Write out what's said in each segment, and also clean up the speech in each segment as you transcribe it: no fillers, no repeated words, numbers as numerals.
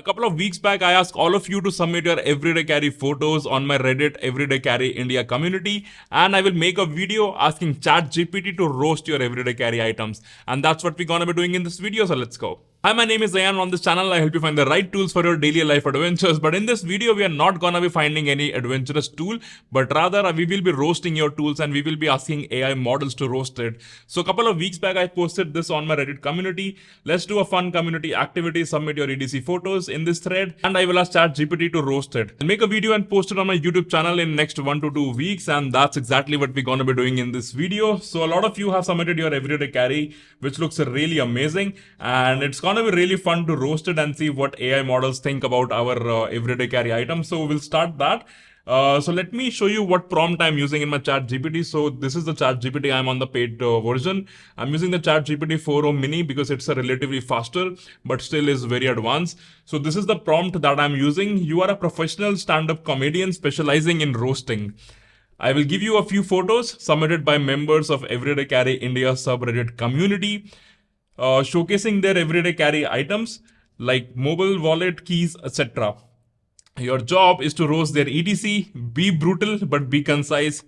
A couple of weeks back, I asked all of you to submit your everyday carry photos on my Reddit Everyday Carry India community, and I will make a video asking ChatGPT to roast your everyday carry items. And that's what we're gonna be doing in this video, so let's go. Hi, my name is Ayan. On this channel, I help you find the right tools for your daily life adventures. But in this video, we are not gonna be finding any adventurous tool, but rather we will be roasting your tools and we will be asking AI models to roast it. So a couple of weeks back, I posted this on my Reddit community. Let's do a fun community activity, submit your EDC photos in this thread, and I will ask ChatGPT to roast it. I'll make a video and post it on my YouTube channel in next 1 to 2 weeks, and that's exactly what we're gonna be doing in this video. So a lot of you have submitted your everyday carry, which looks really amazing, and it's gonna be really fun to roast it and see what AI models think about our everyday carry items. So we'll start that. So let me show you what prompt I'm using in my ChatGPT. So this is the ChatGPT. I'm on the paid version. I'm using the ChatGPT 4.0 mini because it's a relatively faster, but still is very advanced. So this is the prompt that I'm using. You are a professional stand-up comedian specializing in roasting. I will give you a few photos submitted by members of Everyday Carry India subreddit community, showcasing their everyday carry items like mobile wallet, keys, etc. Your job is to roast their EDC, be brutal but be concise,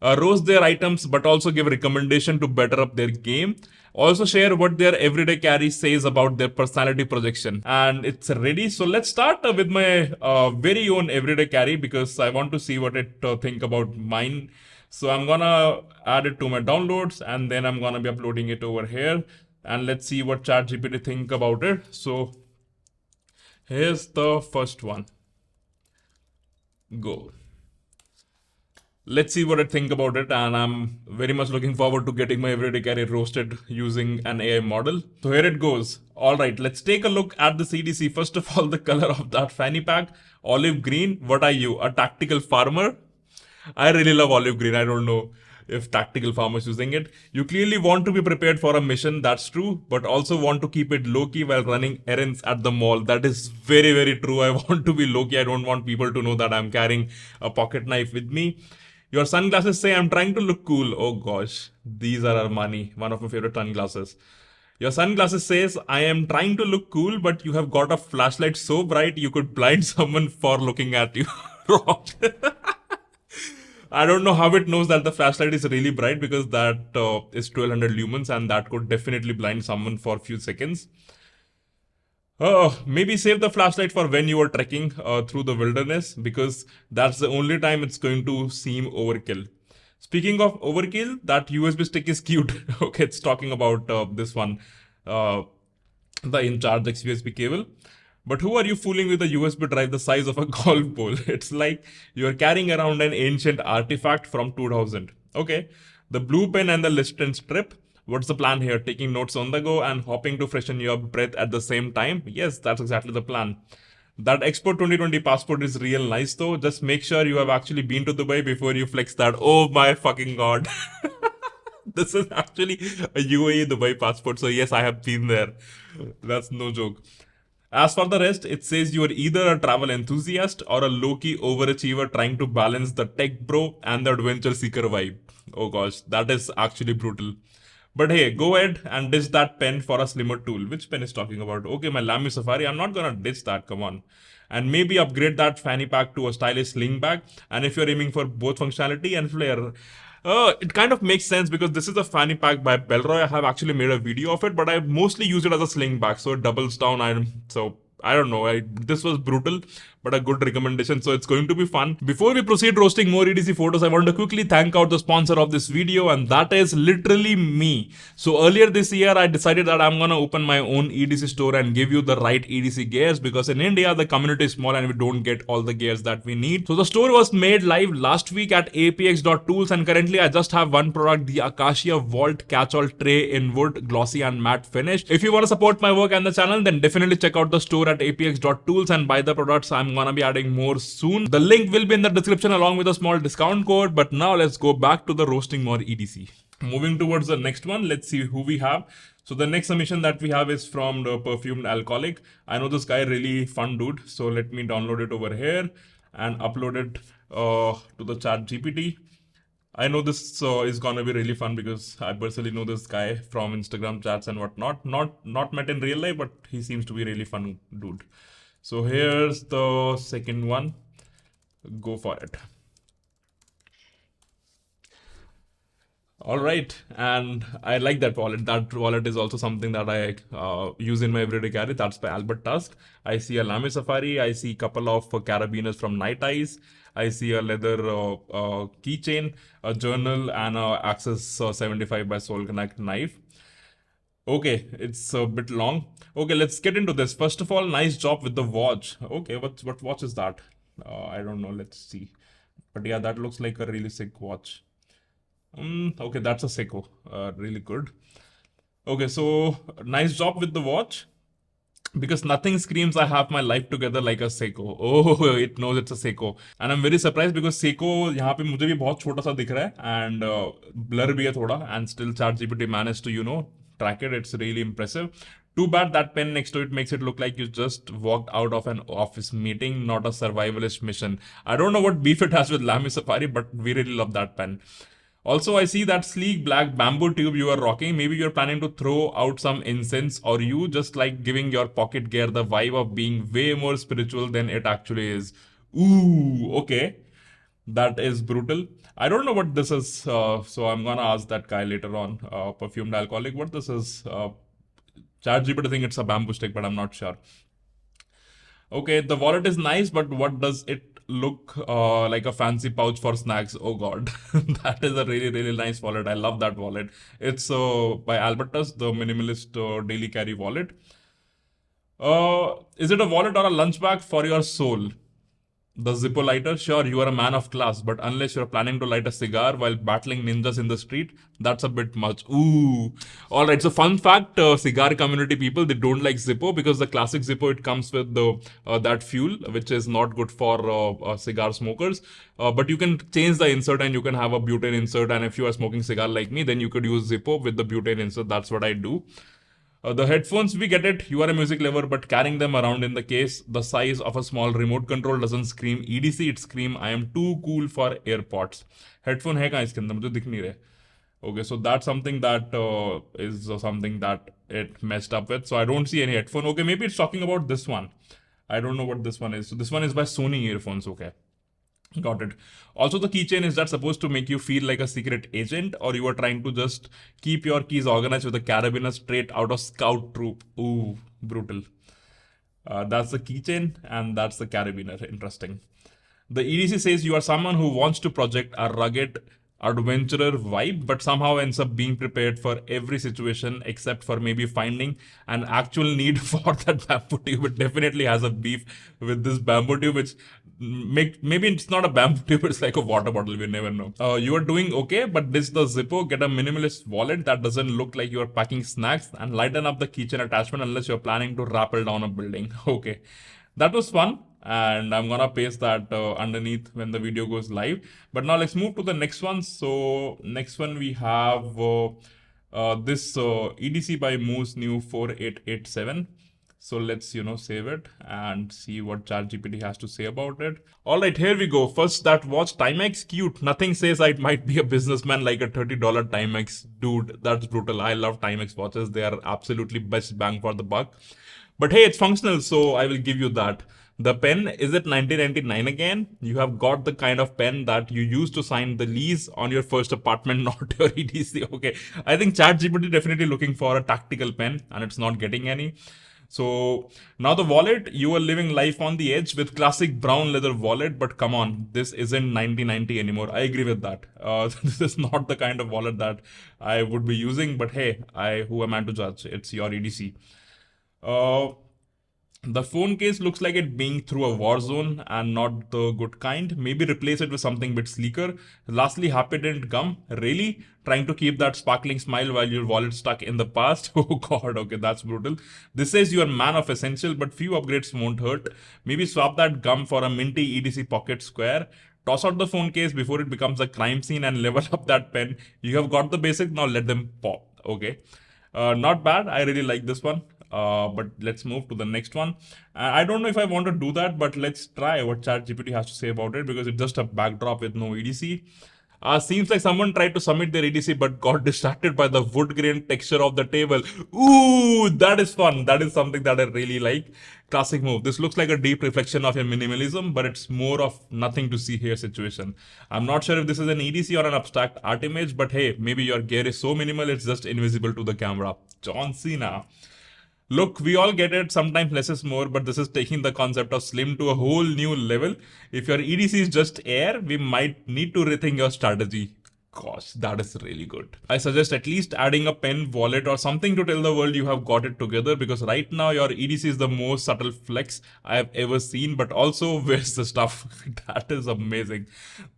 roast their items but also give recommendation to better up their game. Also share what their everyday carry says about their personality projection. And it's ready. So let's start with my very own everyday carry because I want to see what it think about mine. So I'm gonna add it to my downloads and then I'm gonna be uploading it over here. And let's see what ChatGPT think about it. So here's the first one. Go. Let's see what I think about it, and I'm very much looking forward to getting my everyday carry roasted using an AI model. So here it goes. All right, let's take a look at the CDC. First of all, the color of that fanny pack, olive green. What are you, a tactical farmer? I really love olive green. I don't know if tactical farmers using it. You clearly want to be prepared for a mission, that's true, but also want to keep it low-key while running errands at the mall. That is very, very true. I want to be low-key. I don't want people to know that I'm carrying a pocket knife with me. Your sunglasses say I'm trying to look cool. Oh gosh, these are Armani, one of my favorite sunglasses. Your sunglasses says, I am trying to look cool, but you have got a flashlight so bright you could blind someone for looking at you. Wrong. I don't know how it knows that the flashlight is really bright because that is 1200 lumens and that could definitely blind someone for a few seconds. Maybe save the flashlight for when you are trekking through the wilderness because that's the only time it's going to seem overkill. Speaking of overkill, that USB stick is cute. Okay, it's talking about this one, the in-charge USB cable. But who are you fooling with a USB drive the size of a golf ball? It's like you're carrying around an ancient artifact from 2000. Okay, the blue pen and the listen strip. What's the plan here? Taking notes on the go and hoping to freshen your breath at the same time? Yes, that's exactly the plan. That Expo 2020 passport is real nice though. Just make sure you have actually been to Dubai before you flex that. Oh my fucking god. This is actually a UAE Dubai passport. So yes, I have been there. That's no joke. As for the rest, it says you are either a travel enthusiast or a low-key overachiever trying to balance the tech bro and the adventure seeker vibe. Oh gosh, that is actually brutal. But hey, go ahead and ditch that pen for a slimmer tool. Which pen is talking about? Okay, my Lamy Safari. I'm not gonna ditch that, come on. And maybe upgrade that fanny pack to a stylish sling bag. And if you're aiming for both functionality and flair, it kind of makes sense because this is a fanny pack by Belroy. I have actually made a video of it, but I mostly use it as a sling bag, so it doubles down. I don't know. This was brutal, but a good recommendation. So it's going to be fun. Before we proceed roasting more EDC photos, I want to quickly thank out the sponsor of this video, and that is literally me. So earlier this year, I decided that I'm gonna open my own EDC store and give you the right EDC gears because in India, the community is small and we don't get all the gears that we need. So the store was made live last week at apx.tools, and currently I just have one product, the Acacia Vault Catch-All Tray in wood, glossy and matte finish. If you want to support my work and the channel, then definitely check out the store at apx.tools and buy the products. I'm gonna be adding more soon. The link will be in the description along with a small discount code. But now let's go back to the roasting more EDC. Moving towards the next one, let's see who we have. So the next submission that we have is from the Perfumed Alcoholic. I know this guy really fun dude. So let me download it over here and upload it to the ChatGPT. I know this is gonna be really fun because I personally know this guy from Instagram chats and whatnot. Not met in real life, but he seems to be a really fun dude. So here's the second one. Go for it. All right, and I like that wallet. That wallet is also something that I use in my everyday carry. That's by Albert Tusk. I see a Lamy Safari. I see a couple of carabiners from Night Eyes. I see a leather keychain, a journal, and a Axis 75 by Soul Connect knife. Okay, it's a bit long. Okay, let's get into this. First of all, nice job with the watch. Okay, what watch is that? I don't know. Let's see. But yeah, that looks like a really sick watch. Okay, that's a Seiko. Really good. Okay, so nice job with the watch because nothing screams I have my life together like a Seiko. Oh, it knows it's a Seiko. And I'm very surprised because Seiko यहाँ पे मुझे भी बहुत छोटा सा दिख रहा है and blur भी है थोड़ा and still ChatGPT managed to track it. It's really impressive. Too bad that pen next to it makes it look like you just walked out of an office meeting, not a survivalist mission. I don't know what beef it has with Lamy Safari, but we really love that pen. Also, I see that sleek black bamboo tube you are rocking. Maybe you're planning to throw out some incense, or you just like giving your pocket gear the vibe of being way more spiritual than it actually is. Ooh, okay. That is brutal. I don't know what this is, so I'm gonna ask that guy later on. Perfumed alcoholic, what this is? ChatGPT think it's a bamboo stick, but I'm not sure. Okay, the wallet is nice, but what does it look like a fancy pouch for snacks? Oh god, that is a really nice wallet. I love that wallet. It's by Albertus, the minimalist daily carry wallet. Is it a wallet or a lunch bag for your soul? The Zippo lighter, sure, you are a man of class, but unless you're planning to light a cigar while battling ninjas in the street, that's a bit much. Ooh. Alright, so fun fact cigar community people, they don't like Zippo because the classic Zippo, it comes with the that fuel, which is not good for cigar smokers. But you can change the insert and you can have a butane insert. And if you are smoking cigar like me, then you could use Zippo with the butane insert. That's what I do. The headphones, we get it. You are a music lover, but carrying them around in the case, the size of a small remote control doesn't scream EDC. It scream I am too cool for AirPods. Headphone है कहाँ इसके अंदर मुझे दिख नहीं रहे. Okay, so that's something that is something that it messed up with. So I don't see any headphone. Okay, maybe it's talking about this one. I don't know what this one is. So this one is by Sony earphones. Okay. Got it. Also, the keychain, is that supposed to make you feel like a secret agent, or you are trying to just keep your keys organized with a carabiner straight out of Scout Troop? Ooh, brutal. That's the keychain, and that's the carabiner. Interesting. The EDC says you are someone who wants to project a rugged adventurer vibe, but somehow ends up being prepared for every situation except for maybe finding an actual need for that bamboo tube. It definitely has a beef with this bamboo tube, which maybe it's not a bamboo tube, it's like a water bottle. We never know. You are doing okay, but this the Zippo. Get a minimalist wallet that doesn't look like you are packing snacks, and lighten up the keychain attachment unless you're planning to rappel down a building. Okay, that was fun, and I'm gonna paste that underneath when the video goes live. But now let's move to the next one. So next one we have this EDC by Moose New 4887. So let's save it and see what ChatGPT has to say about it. All right, here we go. First, that watch Timex, cute. Nothing says I might be a businessman like a $30 Timex. Dude, that's brutal. I love Timex watches. They are absolutely best bang for the buck. But hey, it's functional, so I will give you that. The pen, is it 1999 again? You have got the kind of pen that you used to sign the lease on your first apartment, not your EDC. Okay, I think ChatGPT definitely looking for a tactical pen and it's not getting any. So now the wallet, you are living life on the edge with classic brown leather wallet, but come on, this isn't 1990 anymore. I agree with that. This is not the kind of wallet that I would be using, but hey, who am I to judge? It's your EDC. The phone case looks like it being through a war zone and not the good kind. Maybe replace it with something a bit sleeker. Lastly, happy didn't come. Really? Trying to keep that sparkling smile while your wallet stuck in the past? Oh god, okay, that's brutal. This says you are man of essential, but few upgrades won't hurt. Maybe swap that gum for a minty EDC pocket square. Toss out the phone case before it becomes a crime scene and level up that pen. You have got the basics, now let them pop. Okay. Not bad. I really like this one. But let's move to the next one. I don't know if I want to do that, but let's try what ChatGPT has to say about it because it's just a backdrop with no EDC. Seems like someone tried to submit their EDC but got distracted by the wood grain texture of the table. Ooh, that is fun. That is something that I really like. Classic move. This looks like a deep reflection of your minimalism, but it's more of nothing to see here situation. I'm not sure if this is an EDC or an abstract art image, but hey, maybe your gear is so minimal it's just invisible to the camera. John Cena. Look, we all get it. Sometimes less is more, but this is taking the concept of slim to a whole new level. If your EDC is just air, we might need to rethink your strategy. Gosh, that is really good. I suggest at least adding a pen, wallet, or something to tell the world you have got it together, because right now your EDC is the most subtle flex I have ever seen. But also, where's the stuff? That is amazing.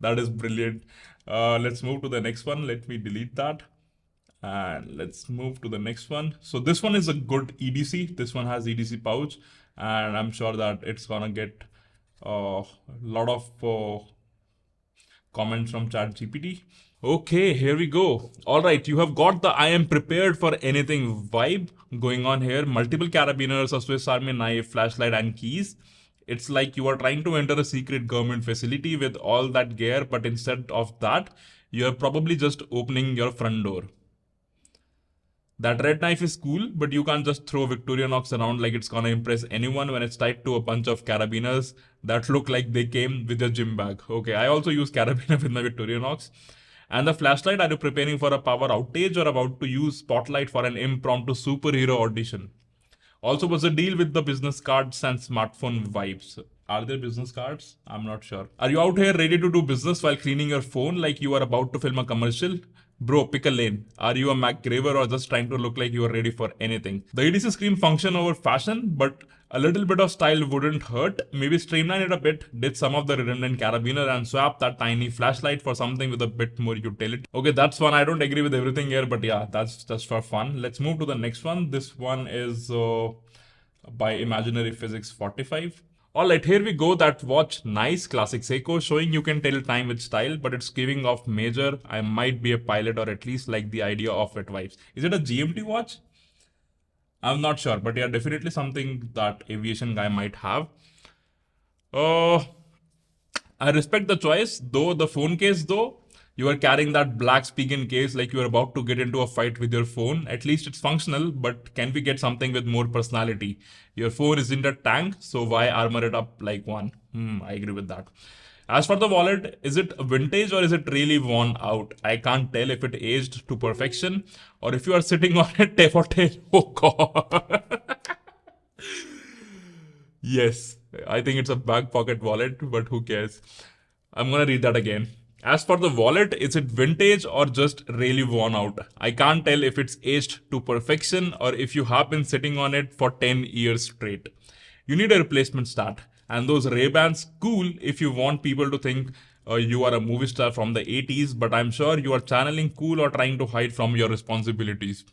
That is brilliant. Let's move to the next one. Let me delete that. And let's move to the next one. So this one is a good EDC. This one has EDC pouch, and I'm sure that it's gonna get a lot of comments from ChatGPT. Okay, here we go. All right, you have got the I am prepared for anything vibe going on here. Multiple carabiners, a Swiss Army knife, flashlight, and keys. It's like you are trying to enter a secret government facility with all that gear, but instead of that, you are probably just opening your front door. That red knife is cool, but you can't just throw Victorinox around like it's gonna impress anyone when it's tied to a bunch of carabiners that look like they came with a gym bag. Okay, I also use carabiner with my Victorinox. And the flashlight, are you preparing for a power outage or about to use spotlight for an impromptu superhero audition? Also, what's the deal with the business cards and smartphone vibes? Are there business cards? I'm not sure. Are you out here ready to do business while cleaning your phone like you are about to film a commercial? Bro, pick a lane. Are you a MacGyver or just trying to look like you are ready for anything? The EDC scream function over fashion, but a little bit of style wouldn't hurt. Maybe streamline it a bit, ditch some of the redundant carabiner and swap that tiny flashlight for something with a bit more utility. Okay, that's fun. I don't agree with everything here, but yeah, that's just for fun. Let's move to the next one. This one is by Imaginary Physics 45. Alright, here we go. That watch, nice, classic Seiko, showing you can tell time with style, but it's giving off major I might be a pilot, or at least like the idea of it vibes. Is it a GMT watch? I'm not sure, but yeah, definitely something that aviation guy might have. I respect the choice, though the phone case though, you are carrying that black Spigen case like you are about to get into a fight with your phone. At least it's functional, but can we get something with more personality? Your phone isn't a tank, so why armor it up like one? I agree with that. As for the wallet, is it vintage or is it really worn out? I can't tell if it aged to perfection or if you are sitting on it day for day. Oh god. Yes, I think it's a back pocket wallet, but who cares? I'm gonna read that again. As for the wallet, is it vintage or just really worn out? I can't tell if it's aged to perfection or if you have been sitting on it for 10 years straight. You need a replacement stat. And those Ray-Bans, cool if you want people to think you are a movie star from the 80s, but I'm sure you are channeling cool or trying to hide from your responsibilities.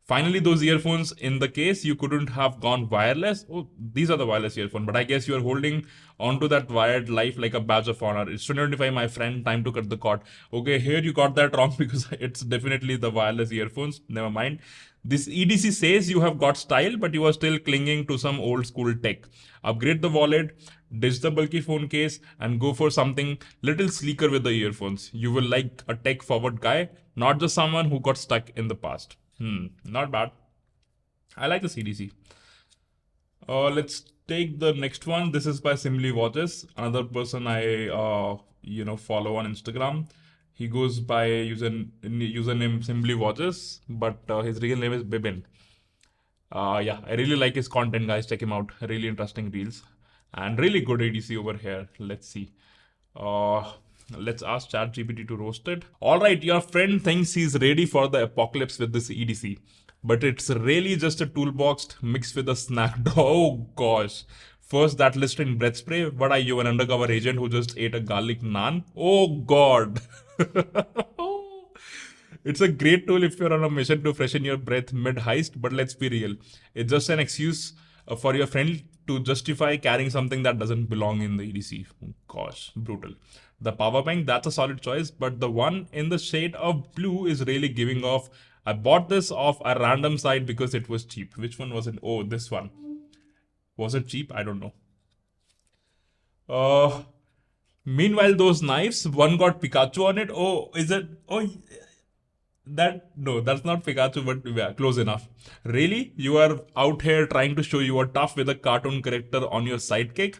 Finally, those earphones in the case, you couldn't have gone wireless. Oh, these are the wireless earphones, but I guess you are holding onto that wired life like a badge of honor. It's 225, my friend, time to cut the cord. Okay, here you got that wrong because it's definitely the wireless earphones. Never mind. This EDC says you have got style, but you are still clinging to some old school tech. Upgrade the wallet, ditch the bulky phone case, and go for something little sleeker with the earphones. You will like a tech forward guy, not just someone who got stuck in the past. Not bad. I like the CDC. Let's take the next one. This is by Simply Watches, another person I follow on Instagram. He goes by username Simply Watches, but his real name is Bibin. Yeah, I really like his content, guys. Check him out. Really interesting reels and really good ADC over here. Let's see. Let's ask ChatGPT to roast it. Alright, your friend thinks he's ready for the apocalypse with this EDC. But it's really just a toolbox mixed with a snack. Oh gosh. First, that Listerine breath spray. What are you, an undercover agent who just ate a garlic naan? Oh god. It's a great tool if you're on a mission to freshen your breath mid-heist, but let's be real. It's just an excuse for your friend to justify carrying something that doesn't belong in the EDC. Gosh, brutal. The power bank, that's a solid choice, but the one in the shade of blue is really giving off. I bought this off a random site because it was cheap. Which one was it? Oh, this one. Was it cheap? I don't know. Meanwhile, those knives, one got Pikachu on it. Oh, is it? Oh, that no, that's not Pikachu, but yeah, close enough. Really? You are out here trying to show you are tough with a cartoon character on your sidekick?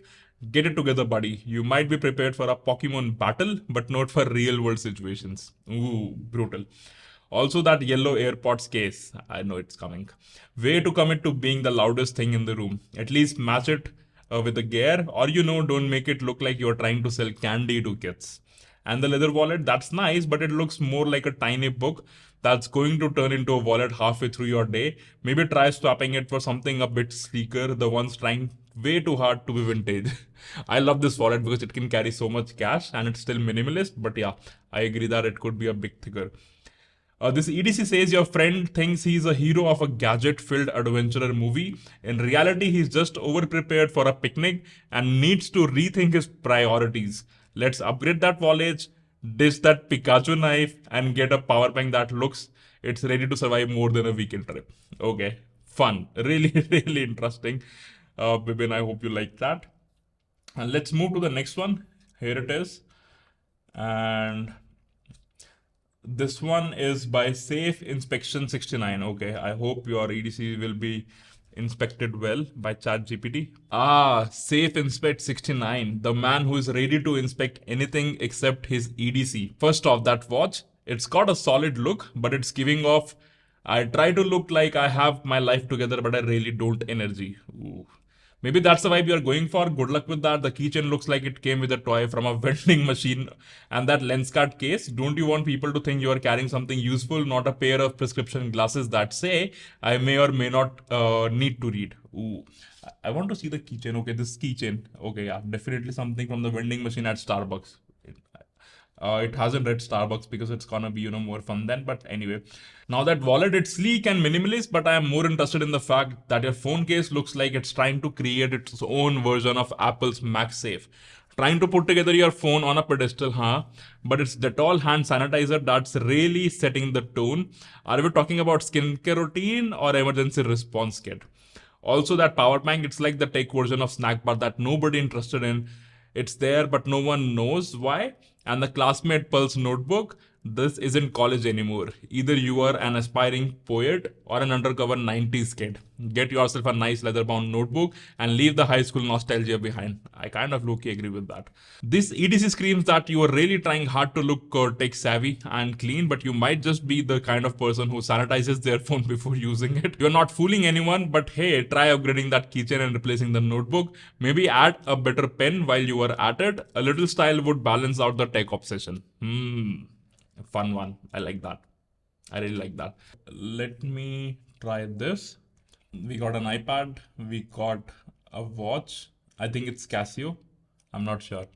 Get it together, buddy. You might be prepared for a Pokemon battle, but not for real world situations. Ooh, brutal. Also, that yellow AirPods case. I know it's coming. Way to commit to being the loudest thing in the room. At least match it with a gear, or don't make it look like you're trying to sell candy to kids. And the leather wallet, that's nice, but it looks more like a tiny book that's going to turn into a wallet halfway through your day. Maybe try swapping it for something a bit sleeker, the one's trying way too hard to be vintage. I love this wallet because it can carry so much cash and it's still minimalist, but yeah, I agree that it could be a bit thicker. This EDC says your friend thinks he's a hero of a gadget filled adventurer movie. In reality, he's just overprepared for a picnic and needs to rethink his priorities. Let's upgrade that wallet, dish that Pikachu knife, and get a power bank that looks it's ready to survive more than a weekend trip. Okay, fun. Really, really interesting. Bibin, I hope you like that. And let's move to the next one. Here it is. And this one is by Safe Inspection 69. Okay, I hope your EDC will be inspected well by ChatGPT. Ah, Safe Inspect 69, the man who is ready to inspect anything except his EDC. First off, that watch, it's got a solid look, but it's giving off, I try to look like I have my life together, but I really don't energy. Ooh. Maybe that's the vibe you're going for. Good luck with that. The keychain looks like it came with a toy from a vending machine. And that lens card case, don't you want people to think you are carrying something useful, not a pair of prescription glasses that say, I may or may not need to read? Ooh. I want to see the keychain. Okay, this keychain. Okay, yeah, definitely something from the vending machine at Starbucks. It hasn't read Starbucks because it's gonna be, more fun then. But anyway, now that wallet, it's sleek and minimalist, but I am more interested in the fact that your phone case looks like it's trying to create its own version of Apple's MagSafe. Trying to put together your phone on a pedestal, huh? But it's Dettol hand sanitizer that's really setting the tone. Are we talking about skincare routine or emergency response kit? Also, that power bank, it's like the tech version of snack bar that nobody interested in. It's there, but no one knows why. And the classmate Pulse notebook, this isn't college anymore. Either you are an aspiring poet or an undercover 90s kid. Get yourself a nice leather bound notebook and leave the high school nostalgia behind. I kind of low-key agree with that. This EDC screams that you are really trying hard to look tech savvy and clean, but you might just be the kind of person who sanitizes their phone before using it. You're not fooling anyone, but hey, try upgrading that keychain and replacing the notebook. Maybe add a better pen while you are at it. A little style would balance out the tech obsession. Fun one. I like that. I really like that. Let me try this. We got an iPad. We got a watch. I think it's Casio. I'm not sure.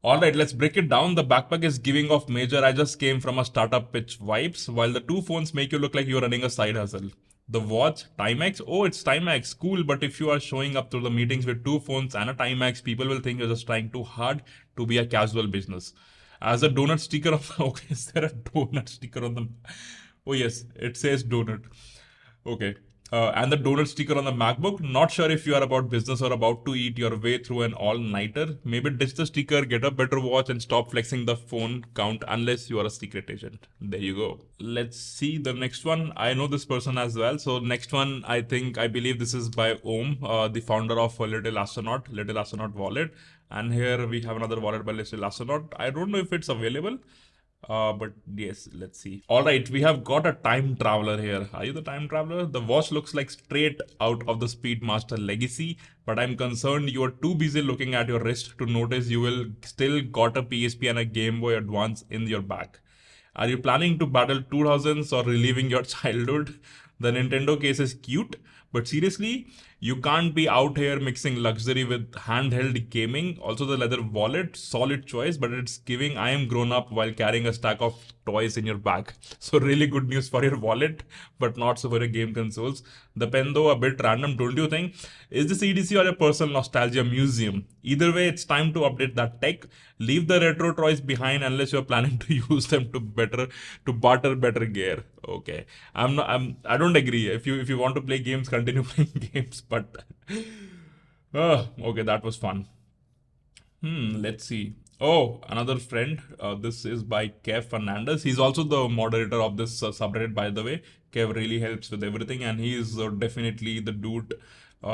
Alright, let's break it down. The backpack is giving off major I just came from a startup pitch vibes, while the two phones make you look like you're running a side hustle. The watch, Timex. Oh, it's Timex. Cool, but if you are showing up to the meetings with two phones and a Timex, people will think you're just trying too hard to be a casual business. As a donut sticker on the, okay, is there a donut sticker on the, oh yes, it says donut. Okay. And the donut sticker on the MacBook. Not sure if you are about business or about to eat your way through an all-nighter. Maybe ditch the sticker, get a better watch, and stop flexing the phone count unless you are a secret agent. There you go. Let's see the next one. I know this person as well. So next one, I believe this is by Om, the founder of Little Astronaut wallet. And here we have another wallet by Little Astronaut. I don't know if it's available. But yes, let's see. All right, we have got a time traveler here. Are you the time traveler? The watch looks like straight out of the Speedmaster Legacy, but I'm concerned you are too busy looking at your wrist to notice you will still got a PSP and a Game Boy Advance in your bag. Are you planning to battle 2000s or reliving your childhood? The Nintendo case is cute, but seriously, you can't be out here mixing luxury with handheld gaming. Also, the leather wallet, solid choice, but it's giving I am grown up while carrying a stack of toys in your bag. So really good news for your wallet, but not so for your game consoles. The pen though, a bit random, don't you think? Is this EDC or a personal nostalgia museum? Either way, it's time to update that tech. Leave the retro toys behind unless you're planning to use them to barter better gear. Okay, I don't agree. If you want to play games, continue playing games. But okay, that was fun. Let's see. Oh, another friend. This is by Kev Fernandez. He's also the moderator of this subreddit, by the way. Kev really helps with everything, and he is definitely the dude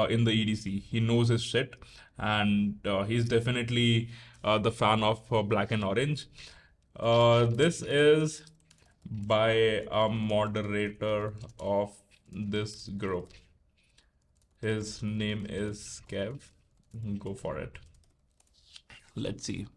in the EDC. He knows his shit, and he's definitely the fan of Black and Orange. This is by a moderator of this group. His name is Kev. Go for it. Let's see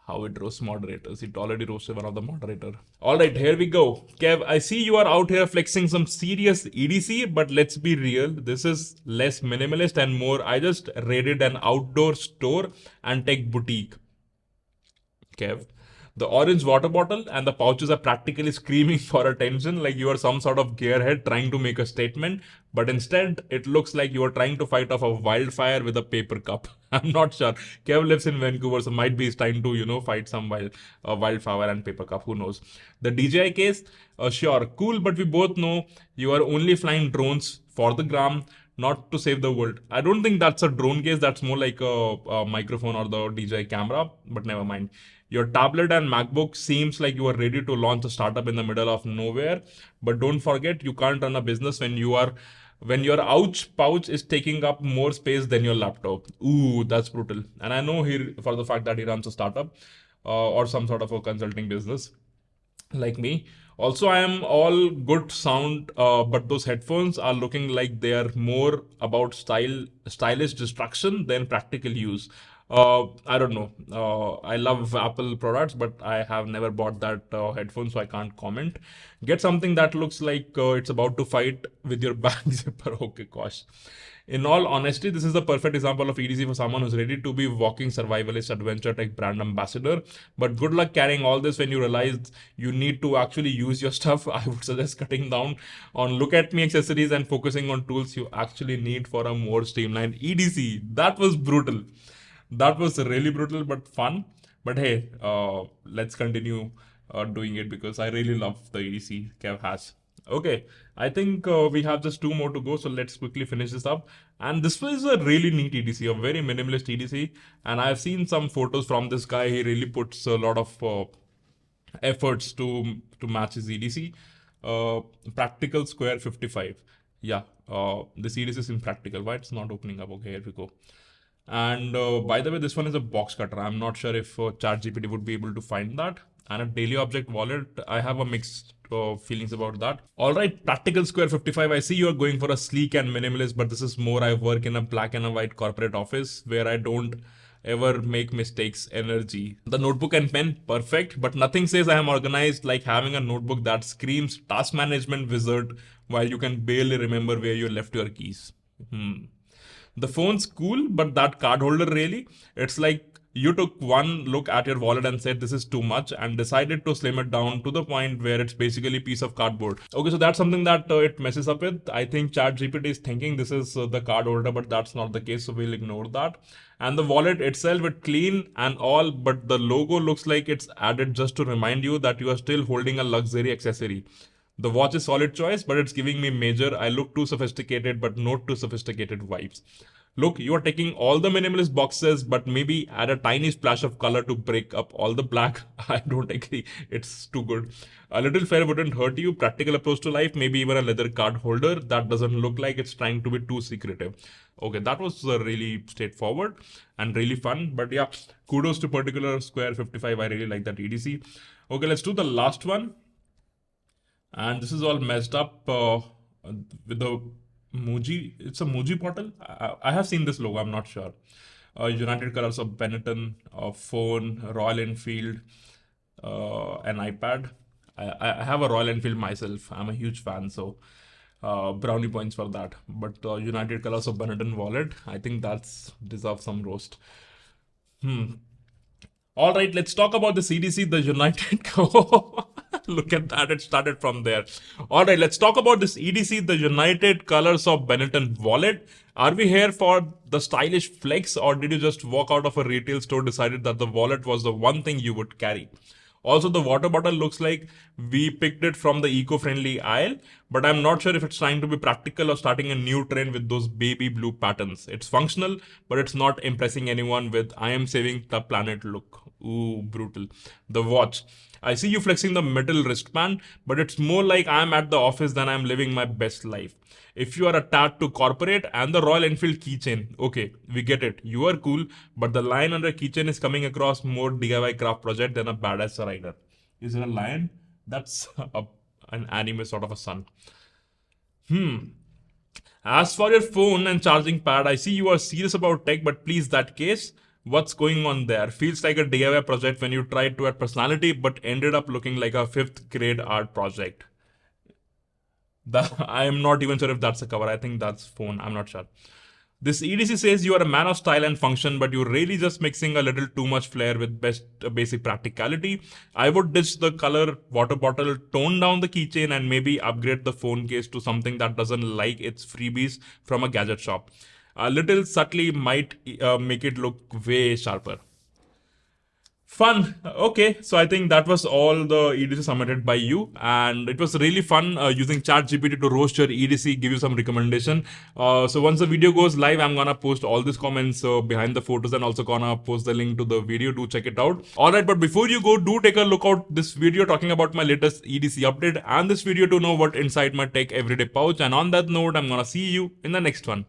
how it roasts moderators. It already roasted one of the moderator. All right, here we go. Kev, I see you are out here flexing some serious EDC, but let's be real. This is less minimalist and more. I just raided an outdoor store and tech boutique. Kev, the orange water bottle and the pouches are practically screaming for attention, like you are some sort of gearhead trying to make a statement, but instead it looks like you are trying to fight off a wildfire with a paper cup. I'm not sure. Kev lives in Vancouver, so might be he's trying to, fight some wildfire and paper cup. Who knows? The DJI case, sure, cool, but we both know you are only flying drones for the gram, not to save the world. I don't think that's a drone case. That's more like a microphone or the DJI camera, but never mind. Your tablet and MacBook seems like you are ready to launch a startup in the middle of nowhere. But don't forget, you can't run a business when your ouch pouch is taking up more space than your laptop. Ooh, that's brutal. And I know he for the fact that he runs a startup or some sort of a consulting business like me. Also, I am all good sound, but those headphones are looking like they are more about stylish destruction than practical use. I don't know. I love Apple products, but I have never bought that headphone, so I can't comment. Get something that looks like it's about to fight with your back zipper. Okay, gosh. In all honesty, this is the perfect example of EDC for someone who's ready to be walking survivalist adventure tech brand ambassador. But good luck carrying all this when you realize you need to actually use your stuff. I would suggest cutting down on look at me accessories and focusing on tools you actually need for a more streamlined EDC. That was brutal. That was really brutal but fun. But hey, let's continue doing it because I really love the EDC Kev has. Okay, I think we have just two more to go, so let's quickly finish this up. And this was a really neat EDC, a very minimalist EDC. And I've seen some photos from this guy. He really puts a lot of efforts to match his EDC. Practical Square 55. Yeah, this EDC is impractical. Why it's not opening up? Okay, here we go. And by the way, this one is a box cutter. I'm not sure if ChatGPT would be able to find that. And a daily object wallet, I have a mixed feelings about that. All right, Practical Square 55. I see you are going for a sleek and minimalist, but this is more I work in a black and a white corporate office where I don't ever make mistakes energy. The notebook and pen, perfect, but nothing says I am organized like having a notebook that screams task management wizard while you can barely remember where you left your keys. The phone's cool, but that card holder really, it's like you took one look at your wallet and said this is too much and decided to slim it down to the point where it's basically a piece of cardboard. Okay, so that's something that it messes up with. I think ChatGPT is thinking this is the card holder, but that's not the case, so we'll ignore that. And the wallet itself, it's clean and all, but the logo looks like it's added just to remind you that you are still holding a luxury accessory. The watch is solid choice, but it's giving me major I look too sophisticated but not too sophisticated vibes. Look, you are taking all the minimalist boxes, but maybe add a tiny splash of color to break up all the black. I don't agree. It's too good. A little fair wouldn't hurt you. Practical approach to life, maybe even a leather card holder that doesn't look like it's trying to be too secretive. Okay, that was really straightforward and really fun. But yeah, kudos to Particular Square 55. I really like that EDC. Okay, let's do the last one. And this is all messed up with the Muji. It's a Muji bottle. I have seen this logo. I'm not sure. United Colors of Benetton, a phone, Royal Enfield, an iPad. I have a Royal Enfield myself. I'm a huge fan, so brownie points for that. But United Colors of Benetton wallet, I think that's deserves some roast. All right, let's talk about the CDC, the United. Look at that, it started from there. All right, let's talk about this EDC, the United Colors of Benetton wallet. Are we here for the stylish flex, or did you just walk out of a retail store, decided that the wallet was the one thing you would carry? Also, the water bottle looks like we picked it from the eco-friendly aisle, but I'm not sure if it's trying to be practical or starting a new trend with those baby blue patterns. It's functional, but it's not impressing anyone with I am saving the planet look. Ooh, brutal. The watch. I see you flexing the metal wristband, but it's more like I'm at the office than I'm living my best life. If you are a tad too corporate and the Royal Enfield keychain, okay, we get it. You are cool, but the line under keychain is coming across more DIY craft project than a badass rider. Is it a lion? That's an anime sort of a sun. As for your phone and charging pad, I see you are serious about tech, but please, that case, what's going on there? Feels like a DIY project when you tried to add personality, but ended up looking like a fifth grade art project. I am not even sure if that's a cover. I think that's phone. I'm not sure. This EDC says you are a man of style and function, but you're really just mixing a little too much flair with basic practicality. I would ditch the color water bottle, tone down the keychain, and maybe upgrade the phone case to something that doesn't like its freebies from a gadget shop. A little subtly might make it look way sharper. Fun. Okay, so I think that was all the EDC submitted by you, and it was really fun using ChatGPT to roast your EDC, give you some recommendation. So once the video goes live, I'm gonna post all these comments behind the photos, and also gonna post the link to the video to check it out. All right, but before you go, do take a look out this video talking about my latest EDC update, and this video to know what inside my tech everyday pouch. And on that note, I'm gonna see you in the next one.